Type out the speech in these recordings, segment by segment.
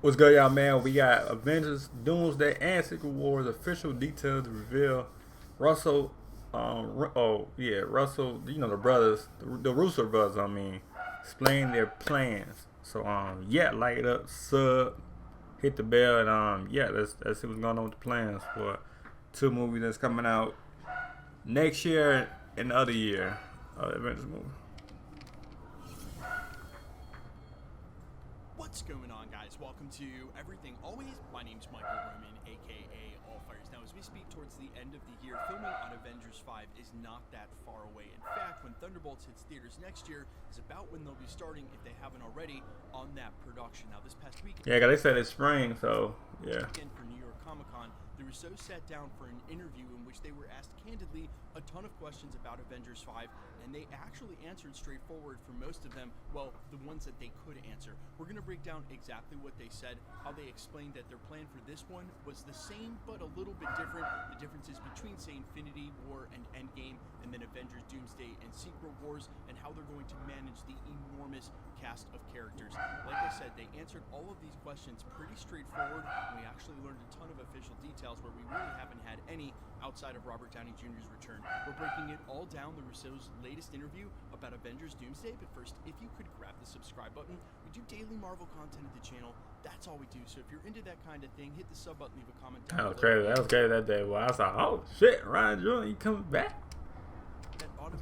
What's good, y'all, man? We got Avengers Doomsday and Secret Wars official details to reveal. Russo, Russo, you know, the brothers, the Russo brothers, I mean, explain their plans. So, yeah, like it up, sub, hit the bell, and, yeah, let's see what's going on with the plans for two movies that's coming out next year and the other year, Avengers movie. What's going on, guys? Welcome to Everything Always. My name's Michael Roman, aka Allfires. Now, as we speak towards the end of the year, filming on Avengers 5 is not that far away. In fact, when Thunderbolts hits theaters next year is about when they'll be starting, if they haven't already, on that production. Now, this past weekend, Yeah, 'cause they said it's spring, so yeah. For New York Comic-Con, the Russo sat down for an interview in which they were asked candidly a ton of questions about Avengers 5, and they actually answered straightforward for most of them, well, the ones that they could answer. We're going to break down exactly what they said, how they explained that their plan for this one was the same but a little bit different, the differences between, say, Infinity War and Endgame, and then Avengers Doomsday and Secret Wars, and how they're going to manage the enormous cast of characters. Like I said, they answered all of these questions pretty straightforward, and we actually learned a ton of official details where we really haven't had any outside of Robert Downey Jr.'s return. We're breaking it all down, the Russo's latest interview about Avengers Doomsday, but first, if you could grab the subscribe button. We do daily Marvel content at the channel. That's all we do, so if you're into that kind of thing, hit the sub button, leave a comment down below. That was crazy that day. Well, I was like, oh shit, Ryan Jordan, you coming back?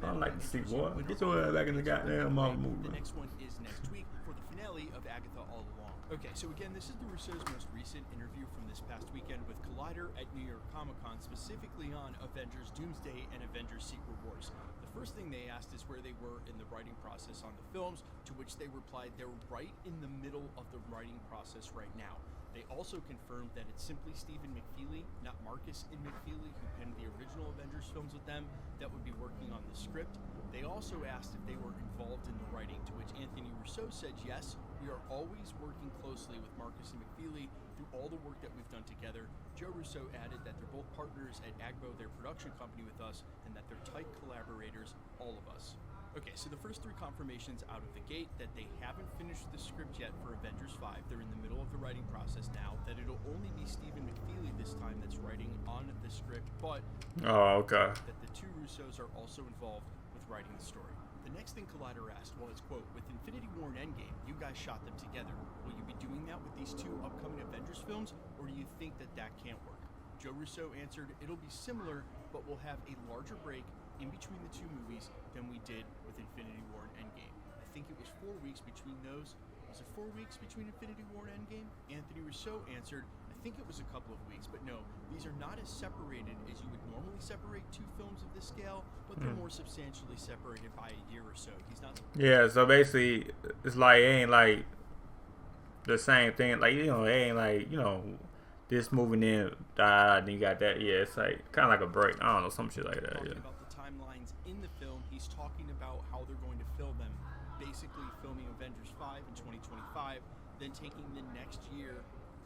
I'd like to see, boy. Get your ass back in the goddamn Marvel movie. The next one is next week for the finale of Agatha All Along. Okay, so again, this is the Russo's most recent interview from this past weekend with Collider at New York Comic-Con, specifically on Avengers Doomsday and Avengers Secret Wars. The first thing they asked is where they were in the writing process on the films, to which they replied they're right in the middle of the writing process right now. They also confirmed that it's simply Stephen McFeely, not Marcus and McFeely, who penned the original Avengers films with them, that would be working on the script. They also asked if they were involved in the writing, to which Anthony Russo said, yes, we are always working closely with Marcus and McFeely through all the work that we've done together. Joe Russo added that they're both partners at Agbo, their production company, with us, and that they're tight collaborators, all of us. Okay, so the first three confirmations out of the gate that they haven't finished the script yet for Avengers 5. They're in the middle of the writing process now, that it'll only be Stephen McFeely this time that's writing on the script, but that the two Russos are also involved with writing the story. The next thing Collider asked was, quote, with Infinity War and Endgame, you guys shot them together. Will you be doing that with these two upcoming Avengers films, or do you think that that can't work? Joe Russo answered, it'll be similar, but we'll have a larger break in between the two movies than we did with Infinity War and Endgame. I think it was 4 weeks between those. Was it 4 weeks between Infinity War and Endgame? Anthony Russo answered, I think it was a couple of weeks, but no, these are not as separated as you would normally separate two films of this scale, but they're more substantially separated by a year or so. He's not. Yeah, so basically, it's like, it ain't like the same thing. Like, you know, it ain't like, you know, this moving in, then you got that. Yeah, it's like kind of like a break. I don't know, some shit like that. Yeah. About the timelines in the film, he's talking about how they're going to fill them. Basically, filming Avengers 5 in 2025, then taking the next year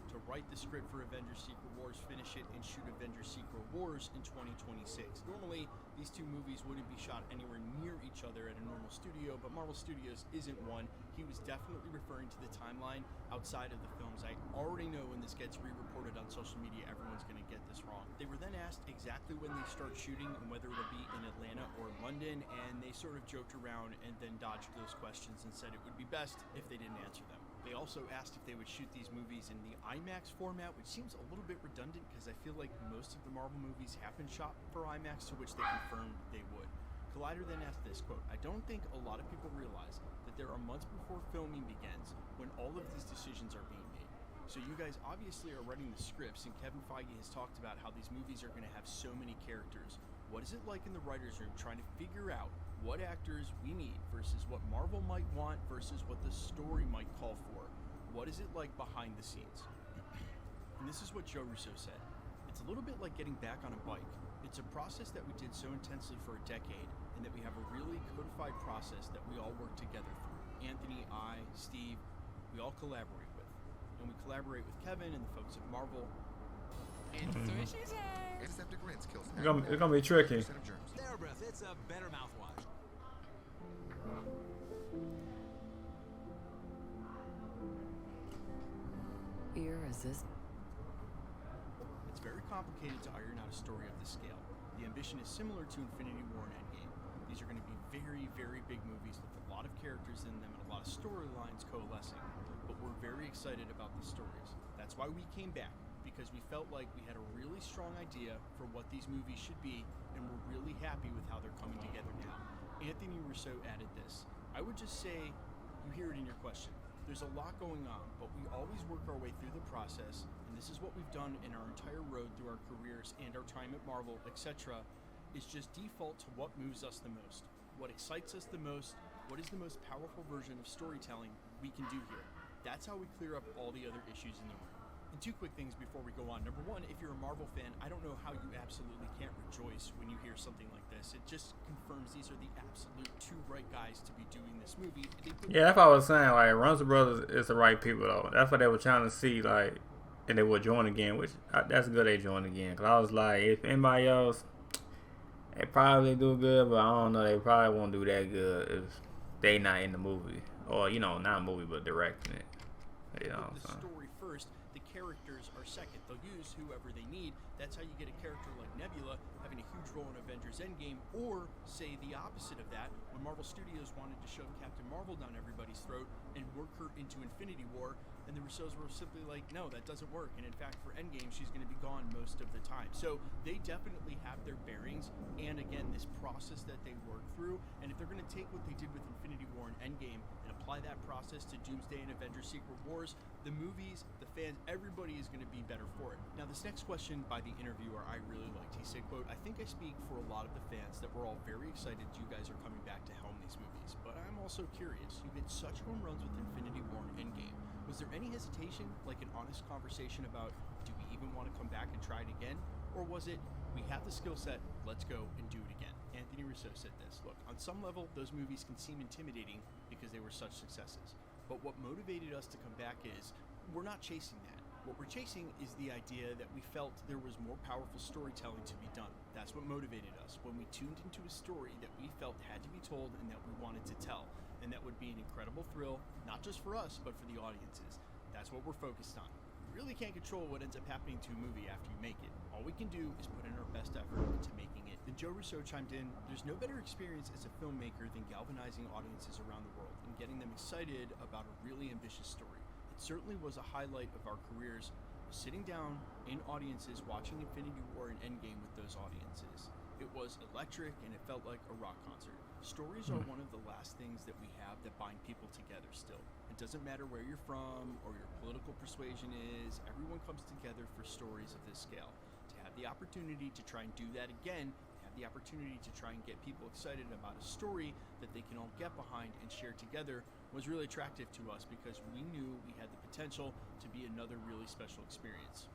to write the script for Avengers Secret Wars, finish it, and shoot Avengers Secret Wars in 2026. Normally, these two movies wouldn't be shot anywhere near each other at a normal studio, but Marvel Studios isn't one. He was definitely referring to the timeline outside of the films. I already know when this gets re-reported on social media, everyone's going to get this wrong. They were then asked exactly when they start shooting and whether it'll be in Atlanta or London, and they sort of joked around and then dodged those questions and said it would be best if they didn't answer them. They also asked if they would shoot these movies in the IMAX format, which seems a little bit redundant because I feel like most of the Marvel movies have been shot for IMAX, to which they confirmed they would. Collider then asked this, quote, I don't think a lot of people realize that there are months before filming begins when all of these decisions are being made. So you guys obviously are writing the scripts, and Kevin Feige has talked about how these movies are going to have so many characters. What is it like in the writer's room trying to figure out what actors we need versus what Marvel might want versus what the story might call for? What is it like behind the scenes? And this is what Joe Russo said. It's a little bit like getting back on a bike. It's a process that we did so intensely for a decade, and that we have a really codified process that we all work together through. Anthony, I, Steve, we all collaborate with. And we collaborate with Kevin and the folks at Marvel. Antiseptic rinse kills It's gonna be tricky. TheraBreath, it's a better mouthwash. ear as this? It's very complicated to iron out a story of this scale. The ambition is similar to Infinity War and Endgame. These are going to be very, very big movies with a lot of characters in them and a lot of storylines coalescing. But we're very excited about the stories. That's why we came back, because we felt like we had a really strong idea for what these movies should be, and we're really happy with how they're coming together now. Anthony Russo added this. I would just say, you hear it in your question. There's a lot going on, but we always work our way through the process, and this is what we've done in our entire road through our careers and our time at Marvel, etc. Is just default to what moves us the most, what excites us the most, what is the most powerful version of storytelling we can do here. That's how we clear up all the other issues in the room. And two quick things before we go on. Number one, if you're a Marvel fan, I don't know how you absolutely can't rejoice when you hear something like this. It just confirms these are the absolute two right guys to be doing this movie. Yeah, that's what I was saying. Like, Russo brothers is the right people, though. That's what they were trying to see, like, and they would join again, which that's good they joined again. Because I was like, if anybody else, they probably do good, but I don't know, they probably won't do that good if they not in the movie. Or, you know, not a movie, but directing it. You know what I'm saying? Story first, the characters are second. They'll use whoever they need. That's how you get a character like Nebula having a huge role in Avengers Endgame, or say the opposite of that, when Marvel Studios wanted to shove Captain Marvel down everybody's throat and work her into Infinity War, and the Russos were simply like, no, that doesn't work. And in fact, for Endgame, she's going to be gone most of the time. So they definitely have their bearings, and again, this process that they work through. And if they're going to take what they did with Infinity War and Endgame and apply that process to Doomsday and Avengers Secret Wars, the movies, the fans, everybody is going to be better for it. Now, this next question by the interviewer I really liked. He said, quote, I think I speak for a lot of the fans that we're all very excited you guys are coming back to helm these movies, but I'm also curious. You hit such home runs with Infinity War and Endgame. Was there any hesitation, like an honest conversation about, do we even want to come back and try it again? Or was it, we have the skill set, let's go and do it again? Anthony Russo said this, look, on some level, those movies can seem intimidating because they were such successes. But what motivated us to come back is, we're not chasing that. What we're chasing is the idea that we felt there was more powerful storytelling to be done. That's what motivated us when we tuned into a story that we felt had to be told and that we wanted to tell. And that would be an incredible thrill, not just for us, but for the audiences. That's what we're focused on. We really can't control what ends up happening to a movie after you make it. All we can do is put in our best effort into making it. Then Joe Russo chimed in, there's no better experience as a filmmaker than galvanizing audiences around the world and getting them excited about a really ambitious story. It certainly was a highlight of our careers, sitting down in audiences watching Infinity War and Endgame with those audiences. It was electric and it felt like a rock concert. Stories are one of the last things that we have that bind people together still. It doesn't matter where you're from or your political persuasion is, everyone comes together for stories of this scale. To have the opportunity to try and do that again, to have the opportunity to try and get people excited about a story that they can all get behind and share together was really attractive to us because we knew we had the potential to be another really special experience.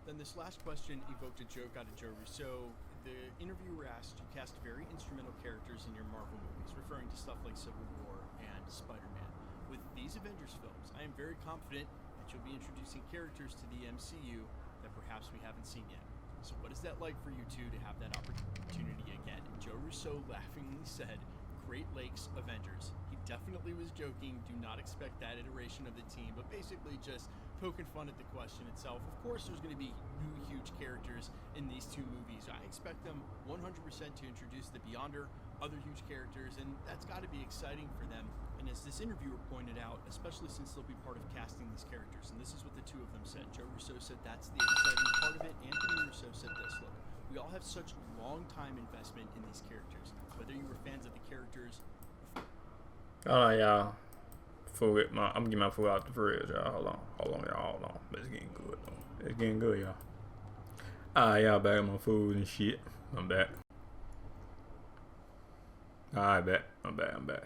Then this last question evoked a joke out of Joe Russo. The interviewer asked, you cast very instrumental characters in your Marvel movies, referring to stuff like Civil War and Spider-Man. With these Avengers films, I am very confident that you'll be introducing characters to the MCU that perhaps we haven't seen yet. So what is that like for you two to have that opportunity again? And Joe Russo laughingly said, Great Lakes Avengers. He definitely was joking, do not expect that iteration of the team, but basically just poking fun at the question itself. Of course there's going to be new huge characters in these two movies. I expect them 100% to introduce the Beyonder, other huge characters, and that's got to be exciting for them. And as this interviewer pointed out, especially since they'll be part of casting these characters, and this is what the two of them said. Joe Russo said that's the exciting part of it. Anthony Russo said this, look, we all have such long time investment in these characters. Whether you were fans of the characters. Hold on, y'all. I'm getting my food out the fridge, y'all. Hold on, y'all. Hold on. It's getting good, though. It's getting good, y'all. Alright, y'all back on my food and shit. I'm back. Alright, back. I'm back.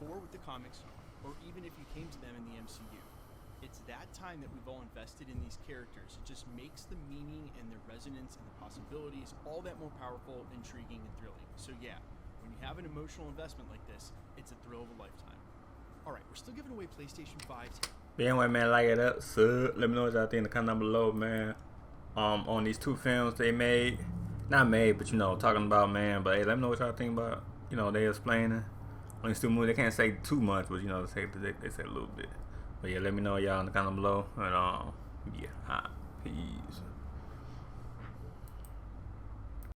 For with the comics, or even if you came to them in the MCU. It's that time that we've all invested in these characters. It just makes the meaning and the resonance and the possibilities all that more powerful, intriguing, and thrilling. So yeah, when you have an emotional investment like this, it's a thrill of a lifetime. Alright, we're still giving away PlayStation 5s. But anyway, man, like it up, sub. Let me know what y'all think in the comment down below, man. On these two films they made. Not made, but you know, talking about, man. But hey, let me know what y'all think about, you know, they explaining. Only still moving. They can't say too much, but you know, they say a little bit. But yeah, let me know y'all in the comment below. And yeah, peace.